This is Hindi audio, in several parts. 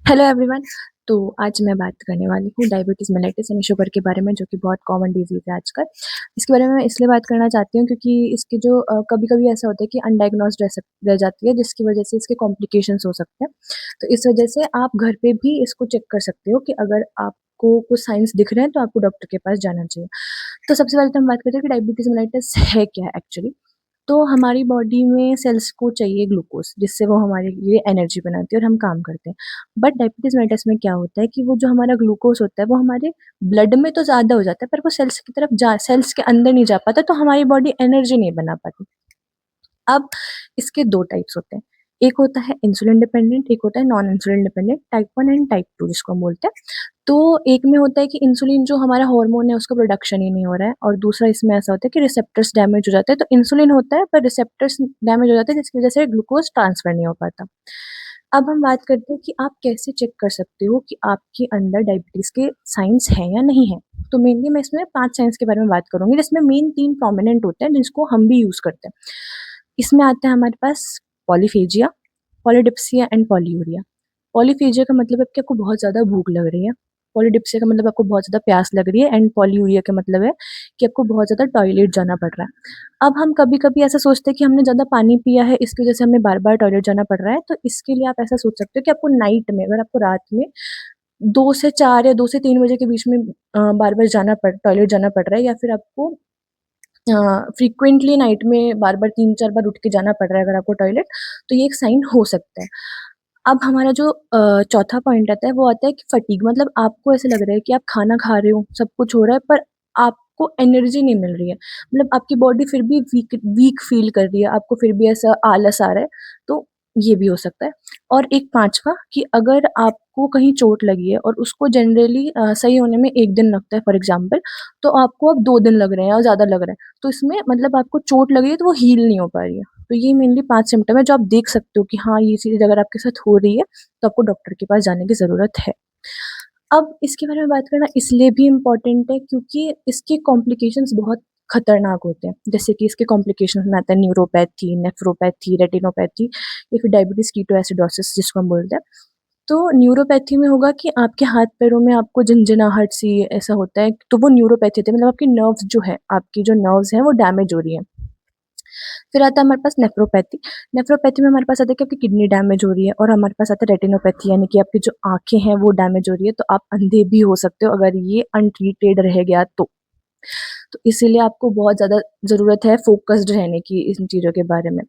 Hello everyone. तो आज मैं बात करने वाली हूँ डायबिटीज़ मेलाइटिस यानी शुगर के बारे में, जो कि बहुत कॉमन डिजीज़ है आजकल। इसके बारे में मैं इसलिए बात करना चाहती हूँ क्योंकि इसके जो कभी-कभी ऐसा होता है कि अनडायग्नोस्ड रह जाती है, जिसकी वजह से इसके कॉम्प्लिकेशंस हो सकते हैं। तो इस वजह से आप घर पे भी इसको चेक कर सकते हो कि अगर आपको कुछ साइन्स दिख रहे हैं तो आपको डॉक्टर के पास जाना चाहिए। तो सबसे पहले तो हम बात करते हैं कि डायबिटीज़ मेलाइटिस है क्या एक्चुअली। तो हमारी बॉडी में सेल्स को चाहिए ग्लूकोज़, जिससे वो हमारे लिए एनर्जी बनाती है और हम काम करते हैं। बट डायबिटीज़ मेलिटस में क्या होता है कि वो जो हमारा ग्लूकोज़ होता है, वो हमारे ब्लड में तो ज़्यादा हो जाता है, पर वो सेल्स के अंदर नहीं जा पाता, तो हमारी बॉडी एनर्जी नहीं बना पाती। अब इसके 2 टाइप्स होते हैं। एक होता है इंसुलिन डिपेंडेंट, एक होता है non insulin dependent, type 1 and type 2 जिसको हम बोलते हैं। तो एक में होता है कि इंसुलिन जो हमारा हार्मोन है उसका प्रोडक्शन ही नहीं हो रहा है, और दूसरा इसमें ऐसा होता है कि रिसेप्टर्स डैमेज हो जाते हैं। तो इंसुलिन होता है पर रिसेप्टर्स डैमेज हो जाते हैं, जिसकी वजह से ग्लूकोज़ ट्रांसफर नहीं हो पाता। अब हम बात करते हैं कि आप कैसे चेक कर सकते हो कि आपके अंदर डायबिटीज़ के साइन्स हैं या नहीं हैं। तो मेनली मैं इसमें 5 साइन्स के बारे में बात करूँगी, जिसमें मेन 3 प्रोमिनेंट होते हैं जिसको हम भी यूज़ करते हैं। इसमें आता है हमारे पास polyphagia, polydipsia and polyuria. Polyphagia का मतलब है कि आपको बहुत ज़्यादा भूख लग रही है। पॉलीडिप्सिया का मतलब आपको बहुत ज़्यादा प्यास लग रही है, एंड पॉलीयूरिया का मतलब है कि आपको बहुत ज़्यादा टॉयलेट जाना पड़ रहा है। अब हम कभी-कभी ऐसा सोचते हैं कि हमने ज़्यादा पानी पिया है, इसकी वज़ह से हमें बार-बार टॉयलेट जाना पड़ रहा है। तो इसके लिए आप ऐसा सोच सकते हो कि आपको नाइट में, अगर आपको रात में 2 से 4 या 2 से 3 बजे के बीच में बार-बार टॉयलेट जाना पड़ रहा है, या फिर आपको फ्रीक्वेंटली नाइट में बार-बार 3-4 बार उठ के जाना पड़ रहा है अगर आपको टॉयलेट, तो ये एक साइन हो सकता है। अब हमारा जो चौथा पॉइंट आता है, वो आता है कि फटीग, मतलब आपको ऐसा लग रहा है कि आप खाना खा रहे हो, सब कुछ हो रहा है, पर आपको एनर्जी नहीं मिल रही है। मतलब आपकी बॉडी फिर भी वीक वीक फ़ील कर रही है, आपको फिर भी ऐसा आलस आ रहा है, तो ये भी हो सकता है। और एक पाँचवाँ, कि अगर आपको कहीं चोट लगी है और उसको जनरली सही होने में 1 दिन लगता है फॉर एग्ज़ाम्पल, तो आपको अब 2 दिन लग रहे हैं और ज़्यादा लग रहा है। तो इसमें मतलब आपको चोट लगी है तो वो हील नहीं हो पा रही है। तो ये मेनली 5 सिम्पटम है जो आप देख सकते हो कि हाँ, ये चीज़ अगर आपके साथ हो रही है, तो आपको डॉक्टर के पास जाने की ज़रूरत है। अब इसके बारे में बात करना इसलिए भी इम्पोर्टेंट है क्योंकि इसके कॉम्प्लिकेशंस बहुत खतरनाक होते हैं। जैसे कि इसके कॉम्प्लिकेशंस में आता है न्यूरोपैथी, नेफ्रोपैथी, रेटिनोपैथी या फिर डायबिटीज़ कीटोएसिडोसिस जिसको हम बोलते हैं। तो न्यूरोपैथी में होगा कि आपके हाथ-पैरों में आपको झनझनाहट सी ऐसा होता है, तो वो न्यूरोपैथी होती है, मतलब आपकी नर्व्स जो है, आपकी जो नर्व्स हैं वो डैमेज हो रही हैं। फिर आता है हमारे पास नेफ्रोपैथी। नेफ्रोपैथी में हमारे पास आता है कि आपकी किडनी डैमेज हो रही है, और हमारे पास आता है रेटिनोपैथी, यानी कि आपकी जो आँखें हैं वो डैमेज हो रही है, तो आप अंधे भी हो सकते हो अगर ये अनट्रीटेड रह गया तो। तो इसीलिए आपको बहुत ज़्यादा ज़रूरत है फ़ोकस्ड रहने की इन चीज़ों के बारे में।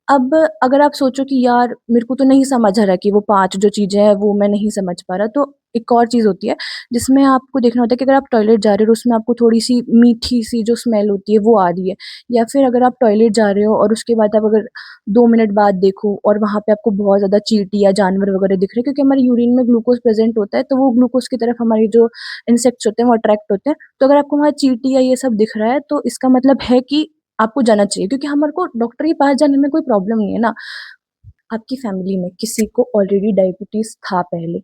अब अगर आप सोचो कि यार मेरे को तो नहीं समझ आ रहा कि वो 5 जो चीज़ें हैं वो मैं नहीं समझ पा रहा, तो एक और चीज़ होती है जिसमें आपको देखना होता है कि अगर आप टॉयलेट जा रहे हो और उसमें आपको थोड़ी-सी मीठी-सी जो स्मेल होती है वो आ रही है, या फिर अगर आप टॉयलेट जा रहे हो और उसके बाद आप अगर 2 मिनट बाद देखो और वहाँ पे आपको बहुत ज़्यादा चींटी या जानवर वगैरह दिख रहे हैं, क्योंकि हमारे यूरिन में ग्लूकोज़ प्रेज़ेंट होता है, तो वो ग्लूकोज़ की तरफ हमारी जो इंसेक्ट्स होते हैं वो अट्रैक्ट होते हैं। तो अगर आपको वहाँ चींटी या ये सब दिख रहा है, तो इसका मतलब है कि आपको जाना चाहिए, क्योंकि हमारे को डॉक्टर के पास जाने में कोई प्रॉब्लम नहीं है ना। आपकी फैमिली में किसी को ऑलरेडी डायबिटीज़ था पहले,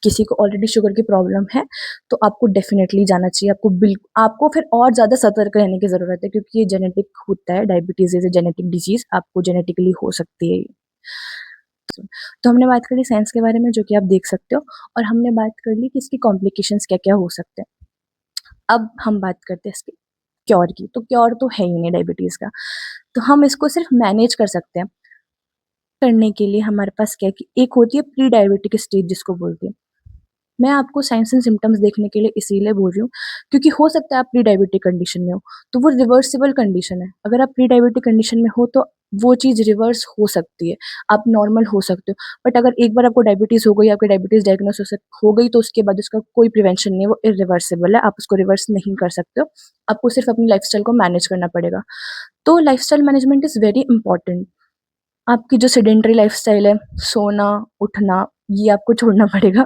किसी को ऑलरेडी शुगर की प्रॉब्लम है, तो आपको डेफ़िनेटली जाना चाहिए। आपको फिर और ज़्यादा सतर्क रहने की ज़रूरत है, क्योंकि ये जेनेटिक होता है, diabetes is a genetic disease, आपको जेनेटिकली हो सकती है ये। तो हमने बात कर ली साइंस के बारे में, जो कि आप देख सकते हो, और हमने बात कर ली कि इसकी कॉम्प्लिकेशंस क्या-क्या हो सकते हैं। अब हम बात करते हैं इसके क्योर की, तो क्योर तो है ही नहीं डायबिटीज़ का, तो हम इसको सिर्फ़ मैनेज कर सकते हैं। करने के लिए हमारे पास क्या है कि एक होती है प्री डायबिटिक स्टेज जिसको बोलते हैं। मैं आपको साइन्स एंड सिम्पटम्स देखने के लिए इसीलिए बोल रही हूँ, क्योंकि हो सकता है आप प्री डायबिटिक कंडीशन में हो, तो वो रिवर्सिबल कंडीशन है। अगर आप प्री डायबिटिक कंडीशन में हो तो वो चीज़ रिवर्स हो सकती है, आप नॉर्मल हो सकते हो। बट अगर एक बार आपको डायबिटीज़ हो गई, आपकी डायबिटीज़ डायग्नोस हो गई, तो उसके बाद उसका कोई प्रिवेंशन नहीं है, वो इरिवर्सिबल है, आप उसको रिवर्स नहीं कर सकते हो। आपको सिर्फ़ अपनी लाइफ़स्टाइल को मैनेज करना पड़ेगा। तो lifestyle management is very important. आपकी जो सेडेंटरी लाइफ़स्टाइल है, सोना, उठना, ये आपको छोड़ना पड़ेगा।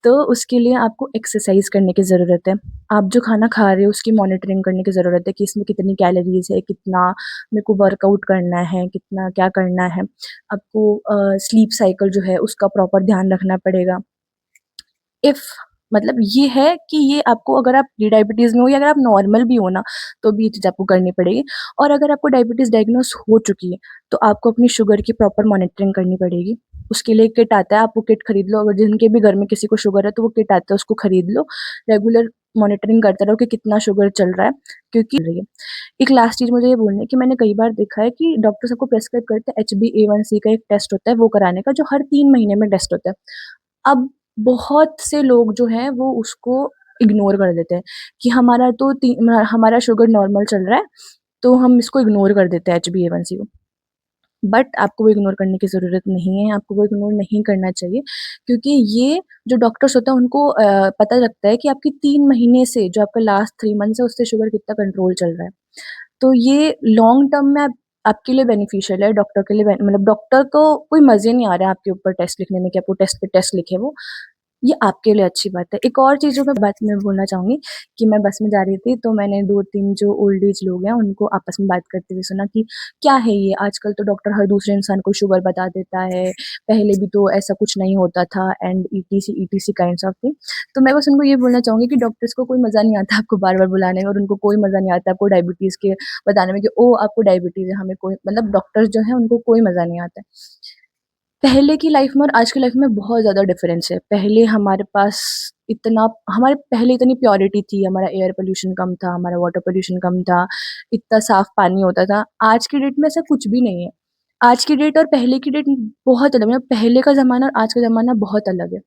तो उसके लिए आपको एक्सरसाइज़ करने की ज़रूरत है। आप जो खाना खा रहे हो उसकी मॉनिटरिंग करने की ज़रूरत है कि इसमें कितनी कैलोरीज़ है, कितना मेरे को वर्कआउट करना है, कितना क्या करना है। आपको स्लीप साइकिल जो है उसका प्रॉपर ध्यान रखना पड़ेगा। इफ मतलब ये है कि ये आपको, अगर आप प्री डायबिटीज़ में हो या अगर आप नॉर्मल भी हो ना, तो भी ये चीज़ आपको करनी पड़ेगी। और अगर आपको डायबिटीज़ डायग्नोस हो चुकी है, तो आपको अपनी शुगर की प्रॉपर मॉनिटरिंग करनी पड़ेगी। उसके लिए किट आता है, आप वो किट खरीद लो। अगर जिनके भी घर में किसी को शुगर है तो वो किट आता है, उसको खरीद लो। रेगुलर मॉनिटरिंग करते रहो कि कितना शुगर चल रहा है, क्योंकि रही है। एक लास्ट चीज़ मुझे ये बोलनी है कि मैंने कई बार देखा है कि डॉक्टर सबको प्रेस्क्राइब करते हैं HbA1c का एक टेस्ट होता है वो कराने का, जो हर 3 महीने में टेस्ट होता है। अब बहुत से लोग जो हैं वो उसको इग्नोर कर देते हैं कि हमारा शुगर नॉर्मल चल रहा है, तो हम इसको इग्नोर कर देते हैं HbA1c को। बट आपको वो इग्नोर करने की ज़रूरत नहीं है, आपको वो इग्नोर नहीं करना चाहिए, क्योंकि ये जो डॉक्टर्स होते हैं उनको पता लगता है कि आपकी 3 महीने से जो आपका लास्ट 3 मंथ्स है उससे शुगर कितना कंट्रोल चल रहा है। तो ये लॉन्ग टर्म में आपके लिए बेनिफिशियल है, डॉक्टर के लिए मतलब डॉक्टर को कोई मज़े नहीं आ रहा है आपके ऊपर टेस्ट लिखने में कि आपको टेस्ट पे टेस्ट लिखे वो। ये आपके लिए अच्छी बात है। एक और चीज़ जो मैं बात में बोलना चाहूँगी कि मैं बस में जा रही थी, तो मैंने 2-3 जो ओल्ड एज लोग हैं, उनको आपस में बात करते हुए सुना कि क्या है ये, आजकल तो डॉक्टर हर दूसरे इंसान को शुगर बता देता है, पहले भी तो ऐसा कुछ नहीं होता था and etc kinds of thing. तो मैं बस उनको ये बोलना चाहूँगी कि डॉक्टर्स को कोई मज़ा नहीं आता आपको बार-बार बुलाने में, और उनको कोई मज़ा नहीं आता आपको डायबिटीज़ के बताने में कि ओह! आपको डायबिटीज़ है, हमें कोई मतलब डॉक्टर्स जो हैं उनको कोई मज़ा नहीं आता है। पहले की लाइफ में और आज की लाइफ में बहुत ज़्यादा डिफ़रेंस है। हमारे पहले इतनी प्योरिटी थी, हमारा एयर पॉल्यूशन कम था, हमारा वाटर पॉल्यूशन कम था, इतना साफ़ पानी होता था। आज की डेट में ऐसा कुछ भी नहीं है। आज की डेट और पहले की डेट बहुत अलग है, मतलब पहले का ज़माना और आज का ज़माना बहुत अलग है।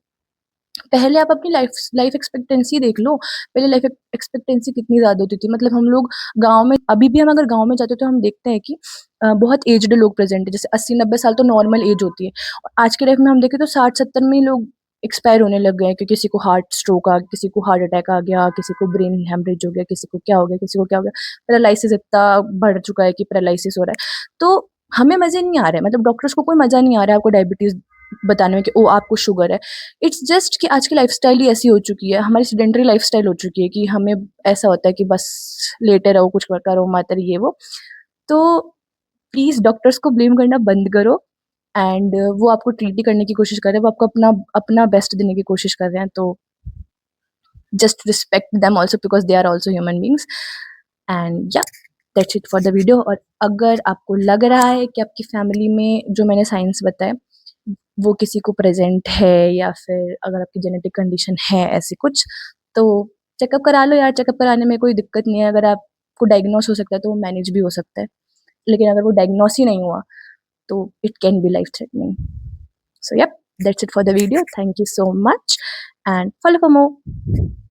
पहले आप अपनी लाइफ लाइफ एक्सपेक्टेंसी देख लो, पहले लाइफ एक्सपेक्टेंसी कितनी ज़्यादा होती थी। मतलब हम लोग गाँव में, अभी भी हम अगर गाँव में जाते हैं तो हम देखते हैं कि बहुत एज्ड लोग प्रेज़ेंट हैं, जैसे 80-90 साल तो नॉर्मल एज होती है। और आज के लाइफ में हम देखें तो 60-70 में ही लोग एक्सपायर होने लग गए हैं, कि किसी को हार्ट स्ट्रोक आ गया, किसी को हार्ट अटैक आ गया, किसी को ब्रेन हेमरेज हो गया, किसी को क्या हो गया, किसी को क्या हो गया। पैरालिसिस इतना बढ़ चुका है कि पैरालिसिस हो रहा है। तो हमें मज़े नहीं आ रहे हैं, मतलब डॉक्टर्स को कोई मज़ा नहीं आ रहा है आपको डायबिटीज़ बताने में कि ओह! आपको शुगर है। इट्स जस्ट कि आज की लाइफ़स्टाइल ही ऐसी हो चुकी है, हमारी सेडेंटरी लाइफ़स्टाइल हो चुकी है कि हमें ऐसा होता है कि बस लेटे रहो, कुछ करो मत, ये वो। तो प्लीज़ डॉक्टर्स को ब्लेम करना बंद करो, एंड वो आपको ट्रीट ही करने की कोशिश कर रहे हैं, वो आपको अपना अपना बेस्ट देने की कोशिश कर रहे हैं, तो just respect them also because they are also human beings. And yeah that's it for the video. और अगर आपको लग रहा है कि आपकी फैमिली में जो मैंने साइंस बताए वो किसी को प्रेज़ेंट है, या फिर अगर आपकी जेनेटिक कंडीशन है ऐसी कुछ, तो चेकअप करा लो यार, चेकअप कराने में कोई दिक्कत नहीं है। अगर आपको डायग्नोस हो सकता है तो वो मैनेज भी हो सकता है। लेकिन अगर वो डायग्नोस ही नहीं हुआ तो it can be life threatening. So yup, that's it for the video. Thank you so much and follow for more.